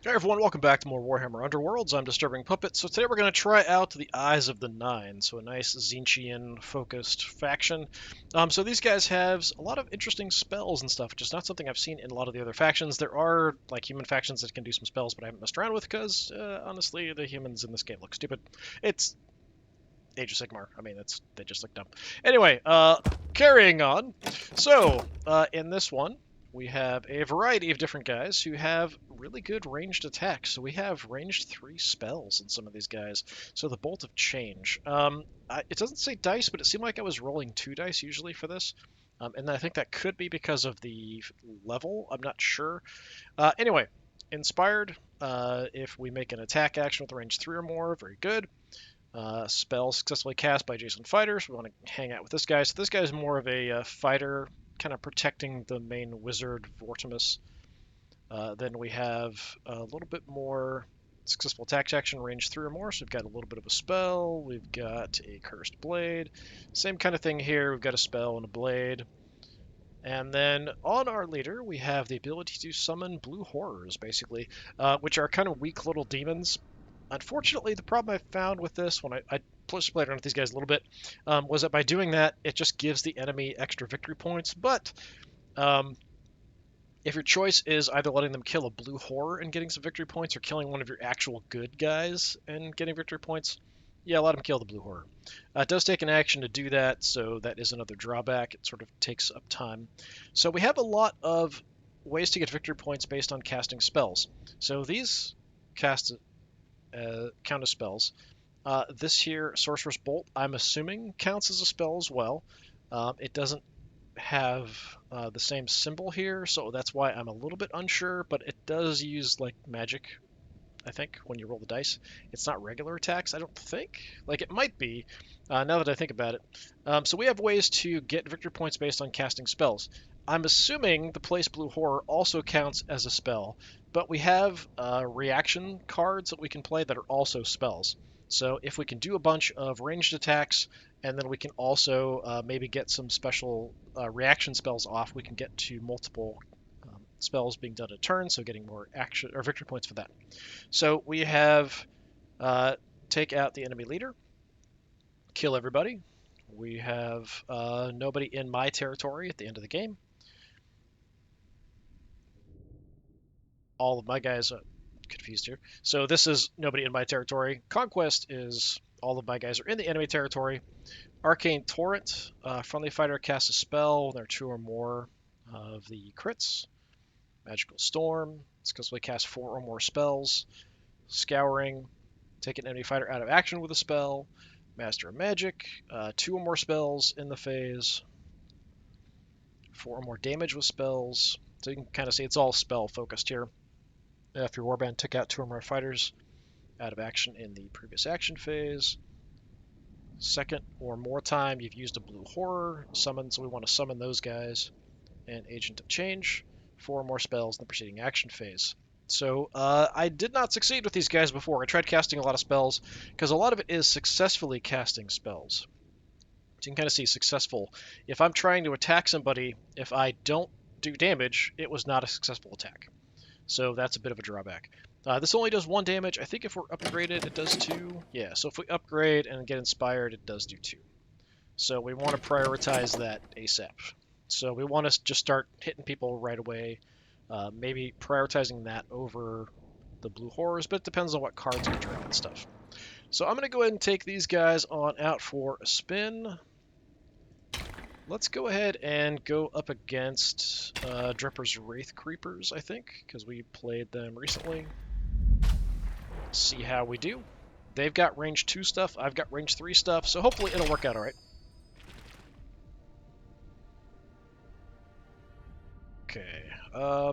Hey everyone, welcome back to more Warhammer Underworlds. I'm DisturbingPuppet. So today we're going to try out the Eyes of the Nine, so a nice Tzeentchian focused faction. So these guys have a lot of interesting spells and stuff, which is not something I've seen in a lot of the other factions. There are like human factions that can do some spells, but I haven't messed around with because honestly, the humans in this game look stupid. It's Age of Sigmar. I mean, they just look dumb. Anyway, carrying on. So in this one, we have a variety of different guys who have really good ranged attacks. So we have ranged 3 spells in some of these guys. So the Bolt of Change. It doesn't say dice, but it seemed like I was rolling 2 dice usually for this. And I think that could be because of the level. I'm not sure. Anyway, Inspired. If we make an attack action with a range 3 or more, very good. Spell successfully cast by adjacent fighters. We want to hang out with this guy. So this guy is more of a fighter, kind of protecting the main wizard, Vortimus. Then we have a little bit more successful attack action, range 3 or more. So we've got a little bit of a spell. We've got a cursed blade. Same kind of thing here. We've got a spell and a blade. And then on our leader, we have the ability to summon blue horrors, basically, which are kind of weak little demons. Unfortunately, the problem I found with this when I played around with these guys a little bit was that by doing that, it just gives the enemy extra victory points. But um, if your choice is either letting them kill a blue horror and getting some victory points, or killing one of your actual good guys and getting victory points, yeah, let them kill the blue horror. It does take an action to do that, so that is another drawback. It sort of takes up time. So we have a lot of ways to get victory points based on casting spells. So these cast count as spells. This here, Sorcerer's Bolt, I'm assuming counts as a spell as well. It doesn't have the same symbol here, so that's why I'm a little bit unsure, but it does use like magic, I think, when you roll the dice. It's not regular attacks, I don't think. Like, it might be, now that I think about it. So we have ways to get victory points based on casting spells. I'm assuming the Place Blue Horror also counts as a spell, but we have reaction cards that we can play that are also spells. So if we can do a bunch of ranged attacks, and then we can also maybe get some special reaction spells off, we can get to multiple spells being done a turn, so getting more action or victory points for that. So we have take out the enemy leader, kill everybody. We have nobody in my territory at the end of the game. All of my guys confused here. So this is nobody in my territory. Conquest is all of my guys are in the enemy territory. Arcane Torrent, friendly fighter casts a spell. There are 2 or more of the crits. Magical Storm, successfully cast 4 or more spells. Scouring, take an enemy fighter out of action with a spell. Master of Magic, 2 or more spells in the phase. 4 or more damage with spells. So you can kind of see it's all spell focused here. If your warband took out 2 or more fighters out of action in the previous action phase. Second or more time you've used a blue horror summon, so we want to summon those guys. And Agent of Change, 4 or more spells in the preceding action phase. So I did not succeed with these guys before. I tried casting a lot of spells because a lot of it is successfully casting spells. So you can kind of see successful. If I'm trying to attack somebody, if I don't do damage, it was not a successful attack. So that's a bit of a drawback. This only does 1 damage. I think if we're upgraded, it does 2. Yeah, so if we upgrade and get inspired, it does do 2. So we want to prioritize that ASAP. So we want to just start hitting people right away. Maybe prioritizing that over the blue horrors, but it depends on what cards we draw and stuff. So I'm going to go ahead and take these guys on out for a spin. Let's go ahead and go up against Dripper's Wraith Creepers, I think, because we played them recently. See how we do. They've got range 2 stuff, I've got range 3 stuff, so hopefully it'll work out alright. Okay, I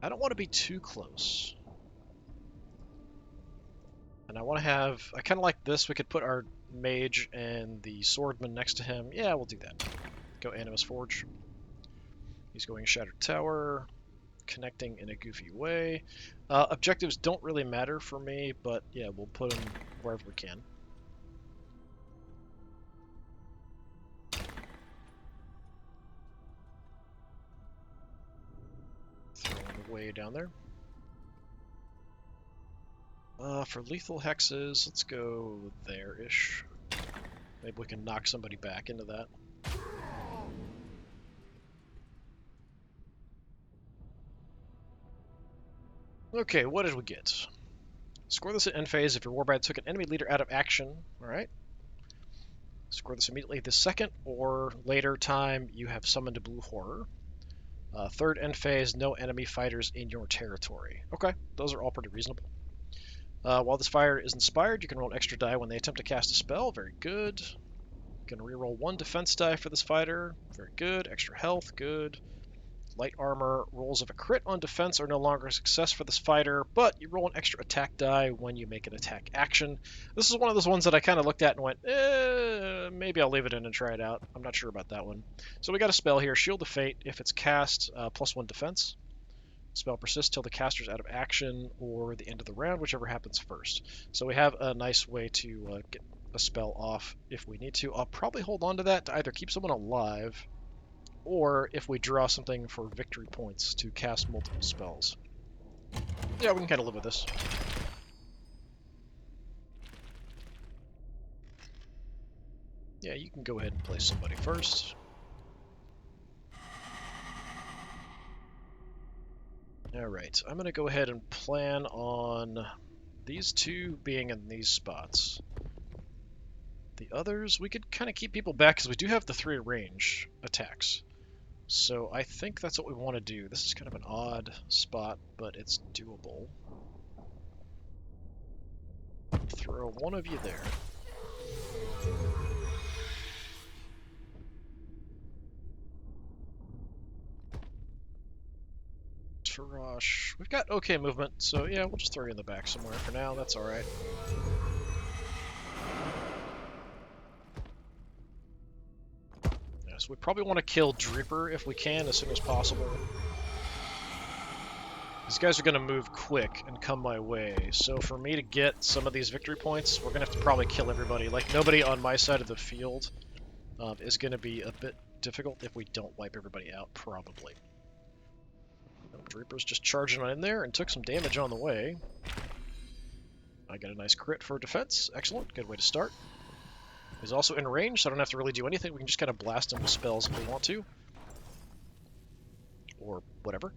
don't want to be too close. And I want to have, I kind of like this, we could put our mage and the swordman next to him. Yeah, we'll do that. Go Animus Forge. He's going Shattered Tower, connecting in a goofy way. Objectives don't really matter for me, but yeah, we'll put him wherever we can. way down there. For lethal hexes, let's go there-ish. Maybe we can knock somebody back into that. Okay, what did we get? Score this at end phase if your warband took an enemy leader out of action. Alright. Score this immediately the second or later time you have summoned a blue horror. Third end phase, no enemy fighters in your territory. Okay, those are all pretty reasonable. While this fighter is inspired, you can roll an extra die when they attempt to cast a spell. Very good. You can reroll 1 defense die for this fighter. Very good. Extra health. Good. Light armor. Rolls of a crit on defense are no longer a success for this fighter, but you roll an extra attack die when you make an attack action. This is one of those ones that I kind of looked at and went, maybe I'll leave it in and try it out. I'm not sure about that one. So we got a spell here, Shield of Fate. If it's cast, +1 defense. Spell persists till the caster's out of action or the end of the round, whichever happens first. So we have a nice way to get a spell off if we need to. I'll probably hold on to that to either keep someone alive, or if we draw something for victory points to cast multiple spells. Yeah, we can kind of live with this. Yeah, you can go ahead and place somebody first. Alright, I'm going to go ahead and plan on these two being in these spots. The others, we could kind of keep people back because we do have the 3 range attacks. So I think that's what we want to do. This is kind of an odd spot, but it's doable. Throw one of you there. Tarash. We've got okay movement, so yeah, we'll just throw you in the back somewhere for now. That's alright. Yeah, so we probably want to kill Dreeper if we can as soon as possible. These guys are going to move quick and come my way, so for me to get some of these victory points, we're going to have to probably kill everybody. Like, nobody on my side of the field is going to be a bit difficult if we don't wipe everybody out, probably. Reaper's just charging on in there and took some damage on the way. I get a nice crit for defense. Excellent. Good way to start. He's also in range, so I don't have to really do anything. We can just kind of blast him with spells if we want to. Or whatever.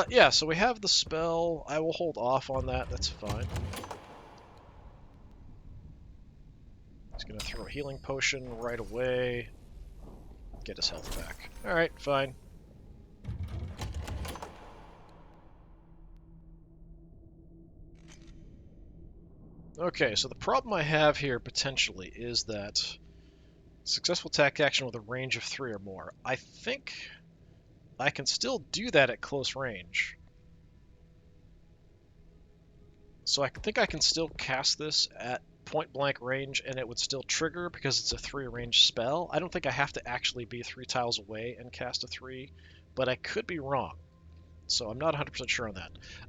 Yeah, so we have the spell. I will hold off on that. That's fine. He's going to throw a healing potion right away. Get his health back. Alright, fine. Okay, so the problem I have here, potentially, is that successful attack action with a range of 3 or more. I think I can still do that at close range. So I think I can still cast this at point-blank range, and it would still trigger because it's a 3-range spell. I don't think I have to actually be 3 tiles away and cast a 3, but I could be wrong. So I'm not 100% sure on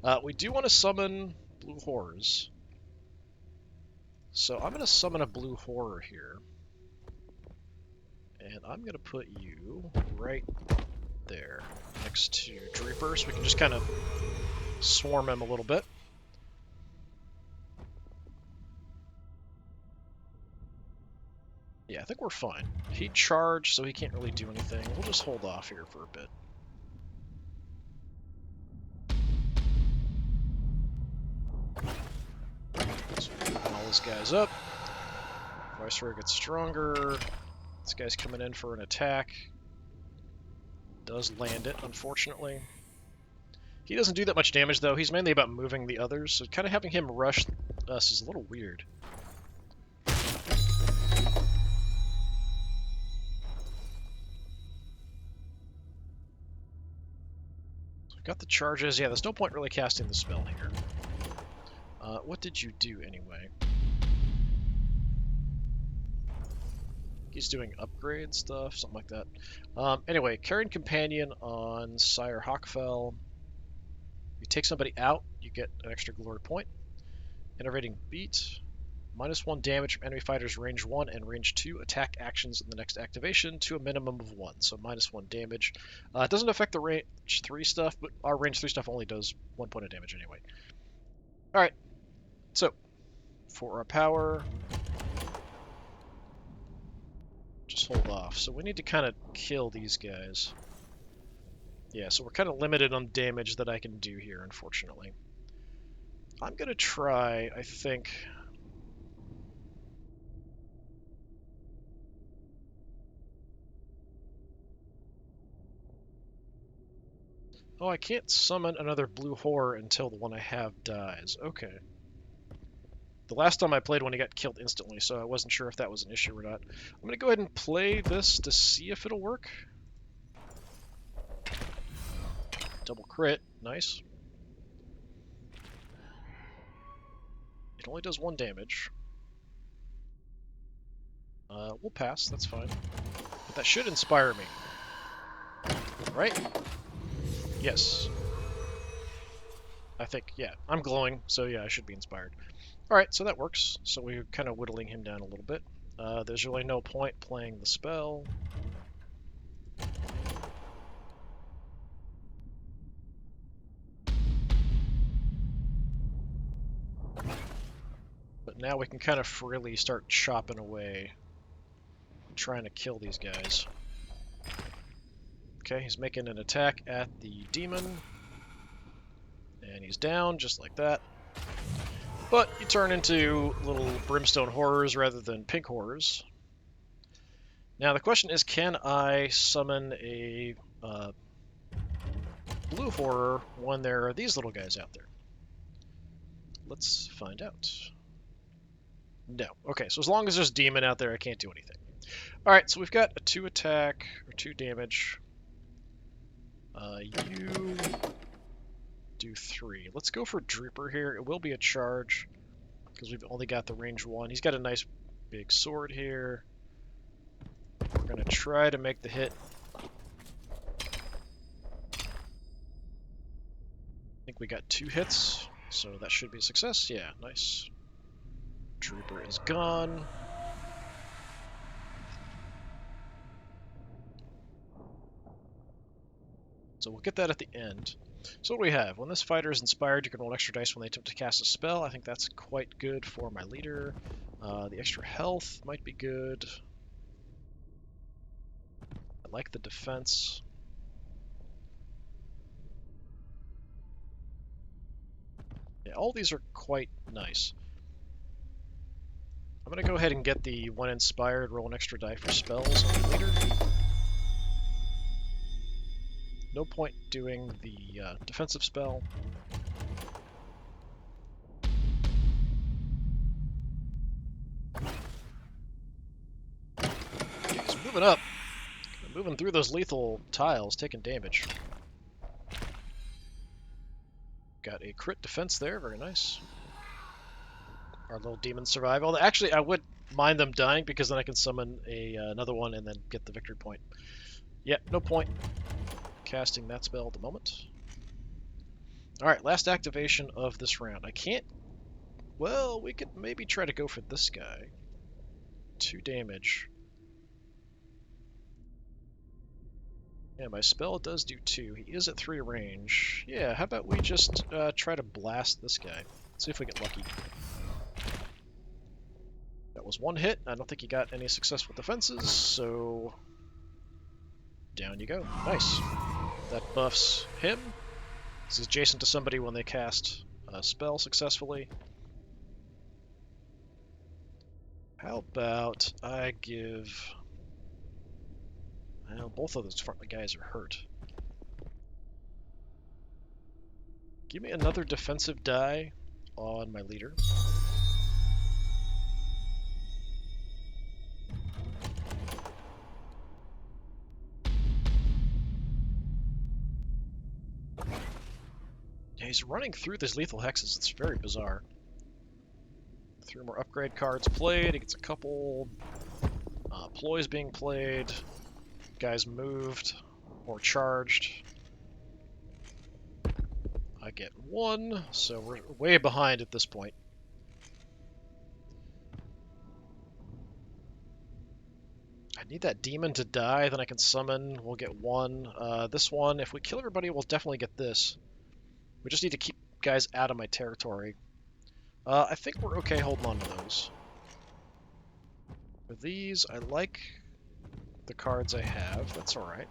that. We do want to summon blue horrors. So I'm going to summon a blue horror here. And I'm going to put you right there next to Dreeper, so we can just kind of swarm him a little bit. Yeah, I think we're fine. He charged, so he can't really do anything. We'll just hold off here for a bit. All these guys up. Viceroy gets stronger. This guy's coming in for an attack. Does land it, unfortunately. He doesn't do that much damage, though. He's mainly about moving the others, so kind of having him rush us is a little weird. Got the charges. Yeah, there's no point really casting the spell here. What did you do anyway? He's doing upgrade stuff, something like that. Anyway, Carrion Companion on Sire Hawkfell. You take somebody out, you get an extra glory point. Innovating Beat. -1 damage from enemy fighters range 1 and range 2 attack actions in the next activation to a minimum of 1. So -1 damage. It doesn't affect the range 3 stuff, but our range 3 stuff only does 1 point of damage anyway. Alright, so for our power, just hold off. So we need to kind of kill these guys. Yeah, so we're kind of limited on damage that I can do here, unfortunately. I'm going to try, I think... Oh, I can't summon another blue horror until the one I have dies. Okay. The last time I played one, he got killed instantly, so I wasn't sure if that was an issue or not. I'm going to go ahead and play this to see if it'll work. Double crit. Nice. It only does 1 damage. We'll pass. That's fine. But that should inspire me. Right? Yes. I think, yeah. I'm glowing, so yeah, I should be inspired. Alright, so that works. So we're kind of whittling him down a little bit. There's really no point playing the spell. But now we can kind of freely start chopping away, trying to kill these guys. Okay, he's making an attack at the demon. And he's down, just like that. But you turn into little brimstone horrors rather than pink horrors. Now the question is, can I summon a blue horror when there are these little guys out there? Let's find out. No. Okay, so as long as there's demon out there, I can't do anything. Alright, so we've got a 2 attack, or 2 damage. You do 3. Let's go for Drooper here. It will be a charge, because we've only got the range 1. He's got a nice big sword here. We're going to try to make the hit. I think we got 2 hits, so that should be a success. Yeah, nice. Drooper is gone. So we'll get that at the end. So what do we have? When this fighter is inspired, you can roll an extra dice when they attempt to cast a spell. I think that's quite good for my leader. The extra health might be good. I like the defense. Yeah, all these are quite nice. I'm going to go ahead and get the when inspired, roll an extra die for spells on the leader. No point doing the defensive spell. He's moving up. Moving through those lethal tiles, taking damage. Got a crit defense there, very nice. Our little demons survive. Although, actually, I would mind them dying because then I can summon another one and then get the victory point. Yeah, no point casting that spell at the moment. Alright, last activation of this round. I can't... Well, we could maybe try to go for this guy. 2 damage. Yeah, my spell does do 2. He is at 3 range. Yeah, how about we just try to blast this guy. See if we get lucky. That was 1 hit. I don't think he got any successful defenses, so... Down you go. Nice. That buffs him. He's adjacent to somebody when they cast a spell successfully. How about I give... Well, both of those front guys are hurt. Give me another defensive die on my leader. Yeah, he's running through these lethal hexes. It's very bizarre. 3 more upgrade cards played. He gets a couple. Ploys being played. Guys moved or charged. I get 1, so we're way behind at this point. Need that demon to die, then I can summon. We'll get one. This one, if we kill everybody, we'll definitely get this. We just need to keep guys out of my territory. I think we're okay holding on to those. For these, I like the cards I have. That's alright.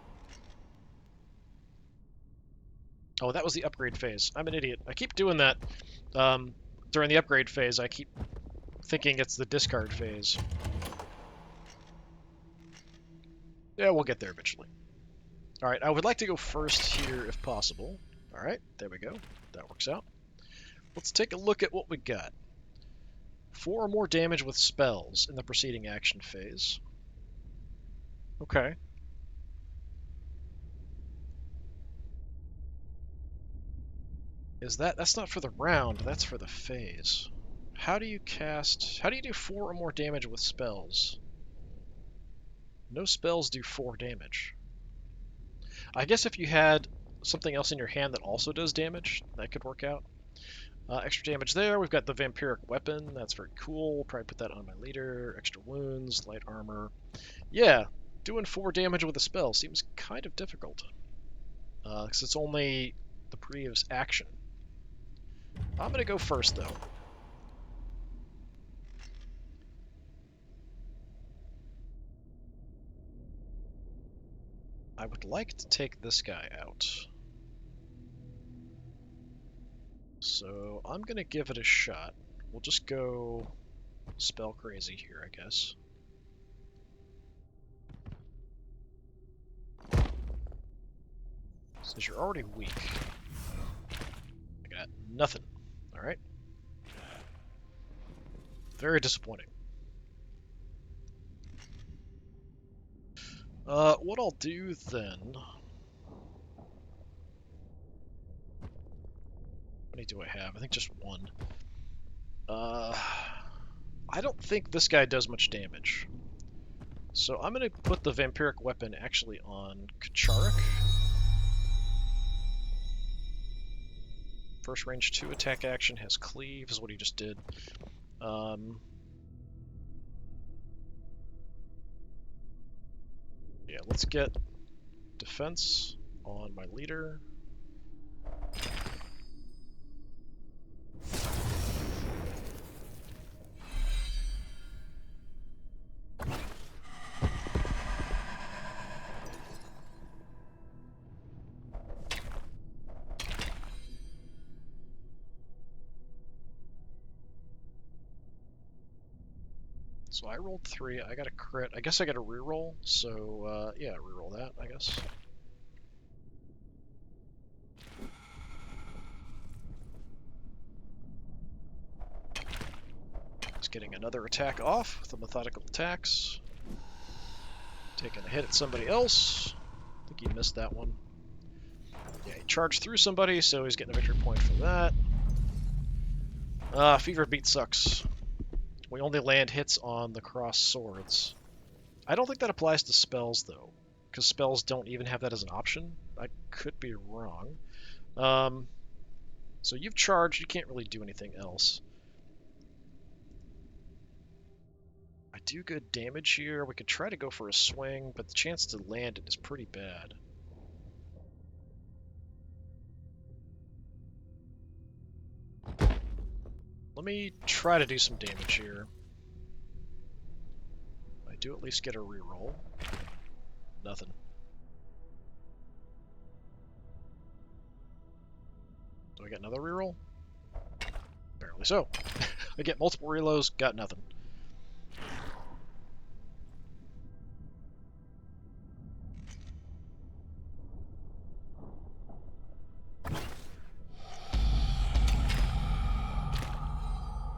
Oh, that was the upgrade phase. I'm an idiot. I keep doing that. During the upgrade phase, I keep thinking it's the discard phase. Yeah, we'll get there eventually. Alright, I would like to go first here if possible. Alright, there we go. That works out. Let's take a look at what we got. 4 or more damage with spells in the preceding action phase. Okay. That's not for the round, that's for the phase. How do you do 4 or more damage with spells? No spells do 4 damage. I guess if you had something else in your hand that also does damage, that could work out. Extra damage there. We've got the vampiric weapon. That's very cool. We'll probably put that on my leader. Extra wounds, light armor. Yeah, doing 4 damage with a spell seems kind of difficult. Because it's only the previous action. I'm going to go first, though. I would like to take this guy out. So I'm going to give it a shot. We'll just go spell crazy here, I guess. Says you're already weak. I got nothing. Alright. Very disappointing. What I'll do then... How many do I have? I think just one. I don't think this guy does much damage. So I'm going to put the vampiric weapon actually on Kacharik. First range 2 attack action has cleave, is what he just did. Yeah, let's get defense on my leader. So I rolled 3, I got a crit. I guess I got a reroll, so yeah, reroll that, I guess. Just getting another attack off with the methodical attacks. Taking a hit at somebody else. I think he missed that one. Yeah, he charged through somebody, so he's getting a victory point for that. Fever Beat sucks. We only land hits on the cross swords. I don't think that applies to spells, though, because spells don't even have that as an option. I could be wrong. So you've charged, you can't really do anything else. I do good damage here. We could try to go for a swing, but the chance to land it is pretty bad. Let me try to do some damage here. I do at least get a reroll. Nothing. Do I get another reroll? Apparently so. I get multiple reloads, got nothing.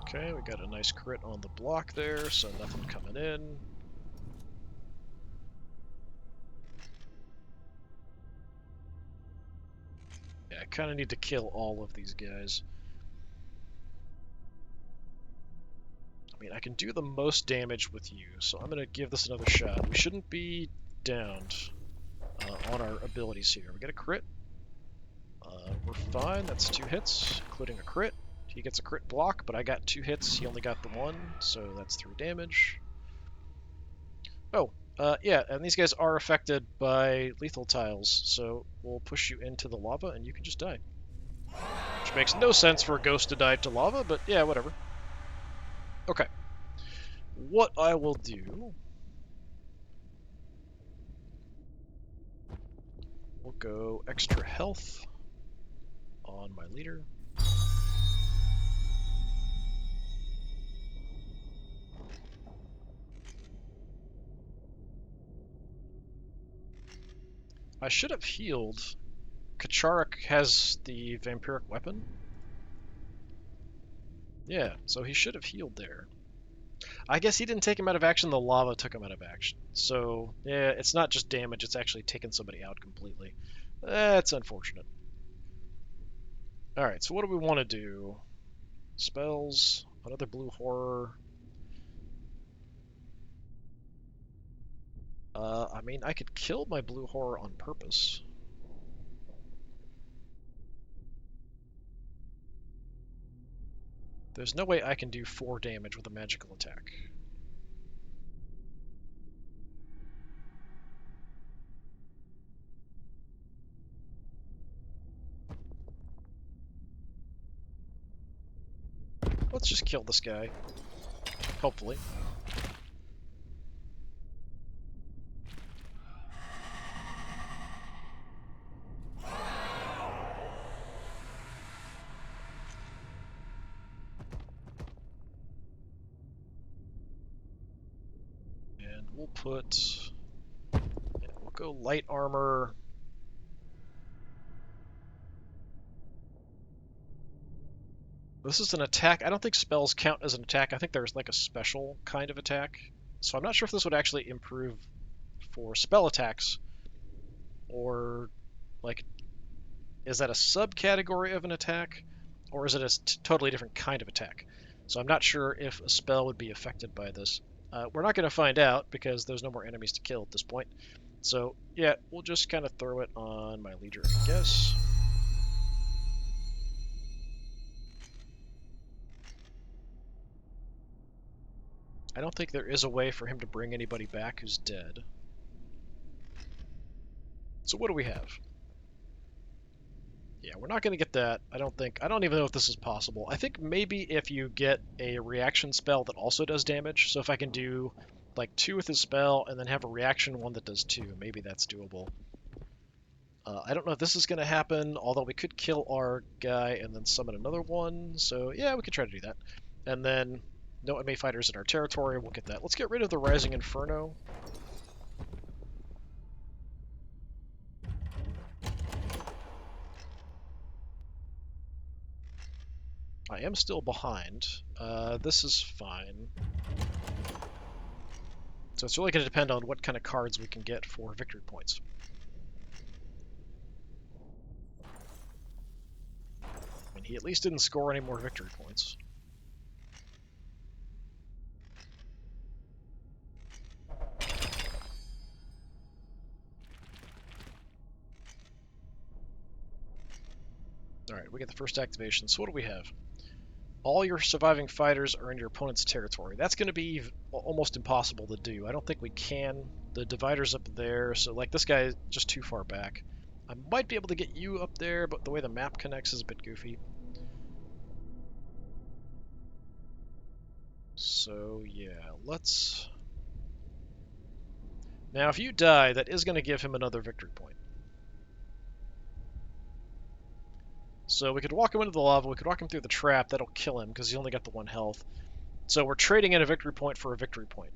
Okay, we got a nice crit on the block there, so nothing coming in. Yeah, I kind of need to kill all of these guys. I mean, I can do the most damage with you, so I'm going to give this another shot. We shouldn't be downed on our abilities here. We get a crit. We're fine. That's 2 hits, including a crit. He gets a crit block, but I got 2 hits. He only got the 1, so that's 3 damage. Oh, Yeah, and these guys are affected by lethal tiles, so we'll push you into the lava and you can just die. Which makes no sense for a ghost to die to lava, but yeah, whatever. Okay. What I will do... We'll go extra health on my leader. I should have healed. Kacharik has the vampiric weapon. Yeah, so he should have healed there. I guess he didn't take him out of action, the lava took him out of action. So, yeah, it's not just damage, it's actually taking somebody out completely. That's unfortunate. Alright, so what do we want to do? Spells, another blue horror. I mean, I could kill my blue horror on purpose. There's no way I can do 4 damage with a magical attack. Let's just kill this guy. Hopefully. And we'll put... Yeah, we'll go light armor. This is an attack. I don't think spells count as an attack. I think there's like a special kind of attack. So I'm not sure if this would actually improve for spell attacks, or like, is that a subcategory of an attack, or is it a totally different kind of attack? So I'm not sure if a spell would be affected by this. We're not going to find out because there's no more enemies to kill at this point. So yeah, we'll just kind of throw it on my leader, I guess. I don't think there is a way for him to bring anybody back who's dead. So what do we have? Yeah, we're not going to get that. I don't think. I don't even know if this is possible. I think maybe if you get a reaction spell that also does damage. So if I can do like 2 with his spell and then have a reaction one that does 2, maybe that's doable. I don't know if this is going to happen, although we could kill our guy and then summon another one. So yeah, we could try to do that. And then no enemy fighters in our territory. We'll get that. Let's get rid of the Rising Inferno. I am still behind. This is fine. So it's really going to depend on what kind of cards we can get for victory points. I mean, he at least didn't score any more victory points. Alright, we get the first activation. So what do we have? All your surviving fighters are in your opponent's territory. That's going to be almost impossible to do. I don't think we can. The divider's up there, so like this guy is just too far back. I might be able to get you up there, but the way the map connects is a bit goofy. So yeah, let's... Now if you die, that is going to give him another victory point. So we could walk him into the lava, we could walk him through the trap, that'll kill him because he only got the 1 health. So we're trading in a victory point for a victory point.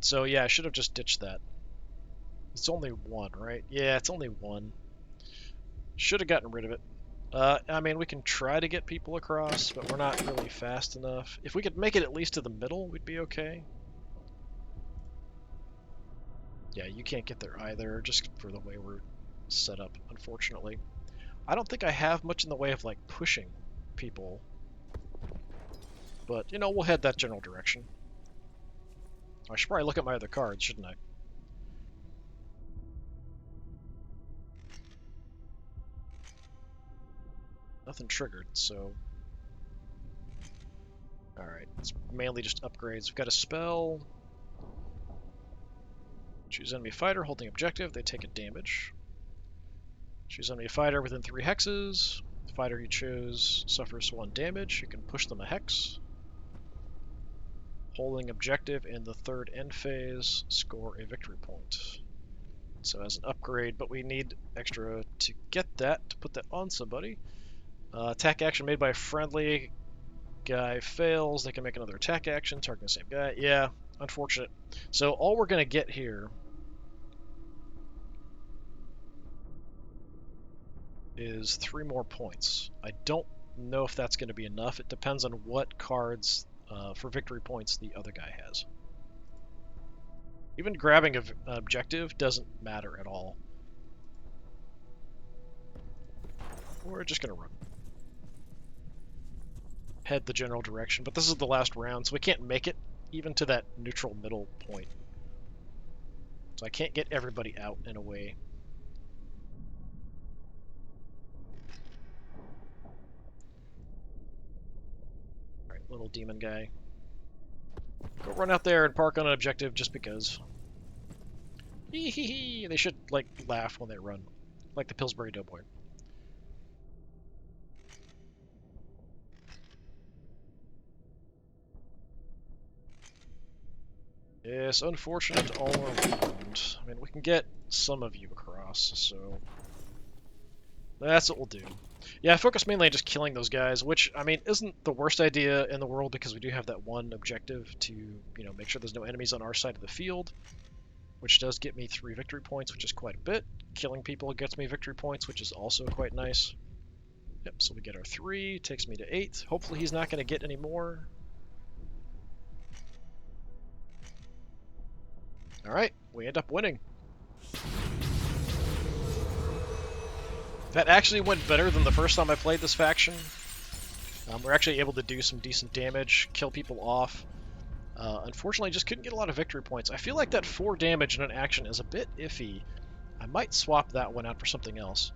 So yeah, I should have just ditched that. It's only 1, right? Yeah, it's only 1. Should have gotten rid of it. I mean, we can try to get people across, but we're not really fast enough. If we could make it at least to the middle, we'd be okay. Yeah, you can't get there either, just for the way we're set up, unfortunately. I don't think I have much in the way of, like, pushing people. But, you know, we'll head that general direction. I should probably look at my other cards, shouldn't I? Nothing triggered, so... Alright, it's mainly just upgrades. We've got a spell. Choose enemy fighter holding objective. They take a damage. Choose enemy fighter within 3 hexes. The fighter you chose suffers 1 damage. You can push them a hex. Holding objective in the 3rd end phase. Score a victory point. So as an upgrade, but we need extra to get that, to put that on somebody. Attack action made by a friendly guy fails. They can make another attack action, targeting the same guy. Yeah, unfortunate. So all we're going to get here is 3 more points. I don't know if that's going to be enough. It depends on what cards for victory points the other guy has. Even grabbing an objective doesn't matter at all. We're just going to run. Head the general direction, but this is the last round, so we can't make it even to that neutral middle point. So I can't get everybody out in a way. Alright, little demon guy. Go run out there and park on an objective just because. Hee hee hee! They should, like, laugh when they run. Like the Pillsbury Doughboy. Yes, unfortunate all around. I mean, we can get some of you across, so that's what we'll do. Yeah, I focus mainly on just killing those guys, which, I mean, isn't the worst idea in the world because we do have that one objective to, you know, make sure there's no enemies on our side of the field, which does get me 3 victory points, which is quite a bit. Killing people gets me victory points, which is also quite nice. Yep, so we get our 3, takes me to 8. Hopefully he's not going to get any more. Alright, we end up winning. That actually went better than the first time I played this faction. We're actually able to do some decent damage, kill people off. Unfortunately, I just couldn't get a lot of victory points. I feel like that 4 damage in an action is a bit iffy. I might swap that one out for something else.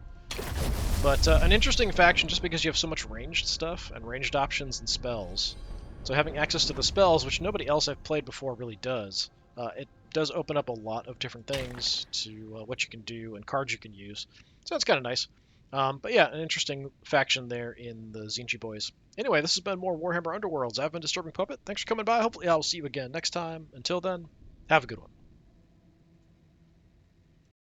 But an interesting faction just because you have so much ranged stuff and ranged options and spells. So having access to the spells, which nobody else I've played before really does, it does open up a lot of different things to what you can do and cards you can use. So that's kind of nice. But yeah, an interesting faction there in the Tzeentch boys. Anyway, this has been more Warhammer Underworlds. I've been Disturbing Puppet. Thanks for coming by. Hopefully I'll see you again next time. Until then, have a good one.